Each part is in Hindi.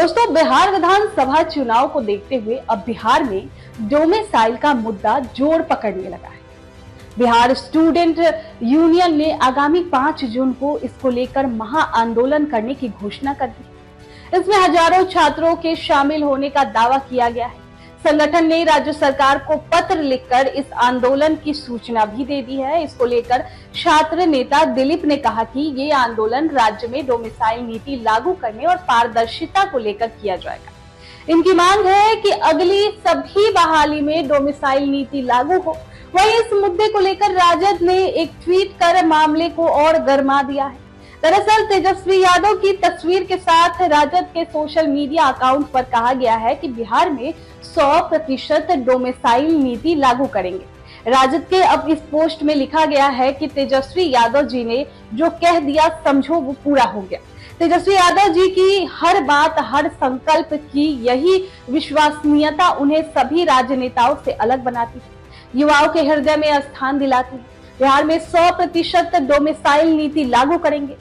दोस्तों, बिहार विधानसभा चुनाव को देखते हुए अब बिहार में डोमिसाइल का मुद्दा जोर पकड़ने लगा है। बिहार स्टूडेंट यूनियन ने आगामी 5 जून को इसको लेकर महा आंदोलन करने की घोषणा कर दी। इसमें हजारों छात्रों के शामिल होने का दावा किया गया है। संगठन ने राज्य सरकार को पत्र लिखकर इस आंदोलन की सूचना भी दे दी है। इसको लेकर छात्र नेता दिलीप ने कहा कि ये आंदोलन राज्य में डोमिसाइल नीति लागू करने और पारदर्शिता को लेकर किया जाएगा। इनकी मांग है कि अगली सभी बहाली में डोमिसाइल नीति लागू हो। वहीं इस मुद्दे को लेकर राजद ने एक ट्वीट कर मामले को और गर्मा दिया है। दरअसल तेजस्वी यादव की तस्वीर के साथ राजद के सोशल मीडिया अकाउंट पर कहा गया है कि बिहार में 100% डोमिसाइल नीति लागू करेंगे। राजद के अब इस पोस्ट में लिखा गया है कि तेजस्वी यादव जी ने जो कह दिया समझो वो पूरा हो गया। तेजस्वी यादव जी की हर बात, हर संकल्प की यही विश्वसनीयता उन्हें सभी राजनेताओं से अलग बनाती है, युवाओं के हृदय में स्थान दिलाती है। बिहार में 100% डोमिसाइल नीति लागू करेंगे।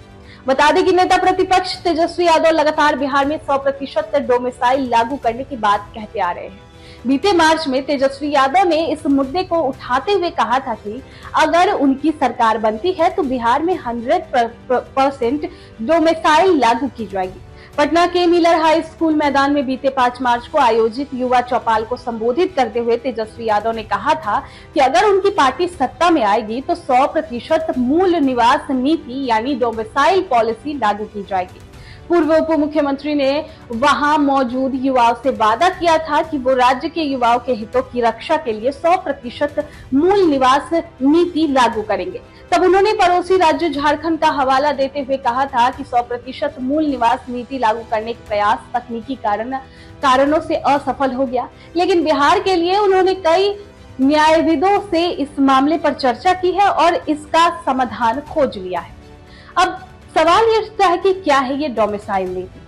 बता दें कि नेता प्रतिपक्ष तेजस्वी यादव लगातार बिहार में 100% डोमिसाइल लागू करने की बात कहते आ रहे हैं। बीते मार्च में तेजस्वी यादव ने इस मुद्दे को उठाते हुए कहा था कि अगर उनकी सरकार बनती है तो बिहार में 100% डोमिसाइल लागू की जाएगी। पटना के मिलर हाई स्कूल मैदान में बीते 5 मार्च को आयोजित युवा चौपाल को संबोधित करते हुए तेजस्वी यादव ने कहा था कि अगर उनकी पार्टी सत्ता में आएगी तो 100% मूल निवास नीति यानी डोमिसाइल पॉलिसी लागू की जाएगी। पूर्व उप मुख्यमंत्री ने वहां मौजूद युवाओं से वादा किया था कि वो राज्य के युवाओं के हितों की रक्षा के लिए 100% मूल निवास नीति लागू करेंगे। तब उन्होंने पड़ोसी राज्य झारखंड का हवाला देते हुए कहा था कि 100% मूल निवास नीति लागू करने के प्रयास तकनीकी कारणों से असफल हो गया, लेकिन बिहार के लिए उन्होंने कई न्यायविदों से इस मामले पर चर्चा की है और इसका समाधान खोज लिया है। अब सवाल ये उठता है कि क्या है ये डोमिसाइल नीति।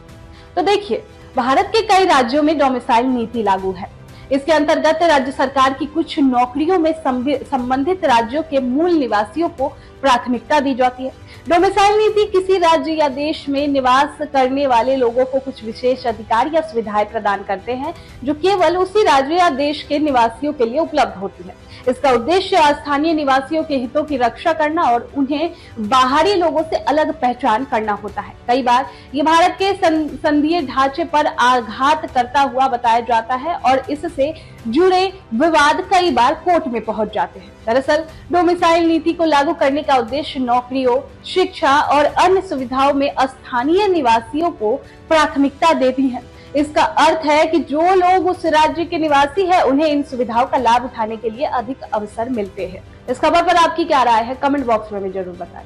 तो देखिए, भारत के कई राज्यों में डोमिसाइल नीति लागू है। इसके अंतर्गत राज्य सरकार की कुछ नौकरियों में संबंधित राज्यों के मूल निवासियों को प्राथमिकता दी जाती है। डोमिसाइल नीति किसी राज्य या देश में निवास करने वाले लोगों को कुछ विशेष अधिकार या सुविधाएं प्रदान करते हैं जो केवल उसी राज्य या देश के निवासियों के लिए उपलब्ध होती है। इसका उद्देश्य स्थानीय निवासियों के हितों की रक्षा करना और उन्हें बाहरी लोगों से अलग पहचान करना होता है। कई बार ये भारत के संघीय ढांचे पर आघात करता हुआ बताया जाता है और इससे जुड़े विवाद कई बार कोर्ट में पहुंच जाते हैं। दरअसल डोमिसाइल नीति को लागू करने का उद्देश्य नौकरियों, शिक्षा और अन्य सुविधाओं में स्थानीय निवासियों को प्राथमिकता देती है। इसका अर्थ है कि जो लोग उस राज्य के निवासी हैं, उन्हें इन सुविधाओं का लाभ उठाने के लिए अधिक अवसर मिलते हैं। इस खबर पर आपकी क्या राय है? कमेंट बॉक्स में जरूर बताएं।